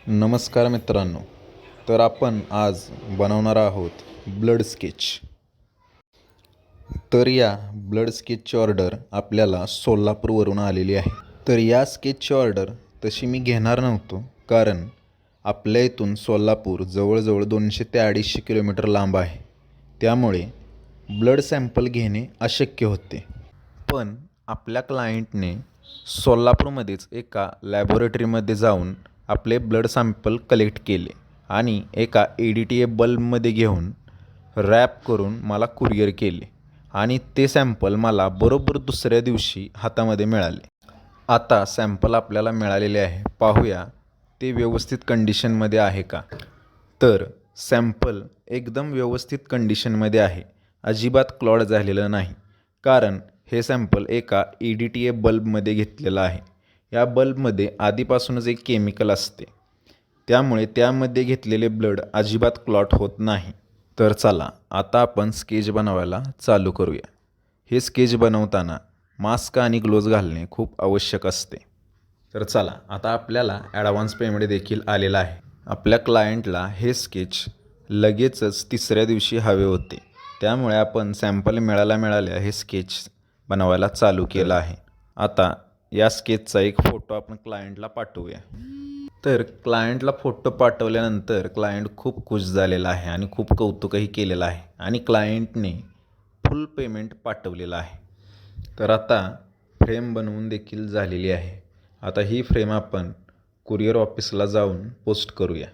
नमस्कार मित्रांनो. तर आपण आज बनवणार आहोत ब्लड स्केच. तर या ब्लड स्केचची ऑर्डर आपल्याला सोलापूरवरून आलेली आहे. तर या स्केचची ऑर्डर तशी मी घेणार नव्हतो, कारण आपल्या इथून सोलापूर जवळजवळ 200 ते 250 किलोमीटर लांब आहे. त्यामुळे ब्लड सॅम्पल घेणे अशक्य होते. पण आपल्या क्लायंटने सोलापूरमध्येच एका लॅबोरेटरीमध्ये जाऊन आपले ब्लड सॅम्पल कलेक्ट केले आणि एका EDTA बल्बमध्ये घेऊन रॅप करून मला कुरिअर केले आणि ते सॅम्पल मला बरोबर दुसऱ्या दिवशी हातामध्ये मिळाले. आता सॅम्पल आपल्याला मिळालेले आहे. पाहूया ते व्यवस्थित कंडिशनमध्ये आहे का. तर सॅम्पल एकदम व्यवस्थित कंडिशनमध्ये आहे. अजिबात क्लॉट झालेलं नाही, कारण हे सॅम्पल एका EDTA बल्बमध्ये घेतलेलं आहे. या बल्बमध्ये आधीपासूनच एक केमिकल असते, त्यामुळे त्यामध्ये घेतलेले ब्लड अजिबात क्लॉट होत नाही. तर चला आता आपण स्केच बनवायला चालू करूया. हे स्केच बनवताना मास्क आणि ग्लोव्ज घालणे खूप आवश्यक असते. तर चला आता आपल्याला ॲडव्हान्स पेमेंट देखील आलेला आहे. आपल्या क्लायंटला हे स्केच लगेचच तिसऱ्या दिवशी हवे होते, त्यामुळे आपण सॅम्पल मिळाल्या हे स्केच बनवायला चालू केलं आहे. आता या स्केचचा एक फोटो आपण क्लायंटला पाठवूया. तर क्लायंटला फोटो पाठवल्यानंतर क्लायंट खूप खुश झालेला आहे आणि खूप कौतुकही केलेलं आहे आणि क्लायंटने फुल पेमेंट पाठवलेलं आहे. तर आता फ्रेम बनवून देखील झालेली आहे. आता ही फ्रेम आपण कुरिअर ऑफिसला जाऊन पोस्ट करूया.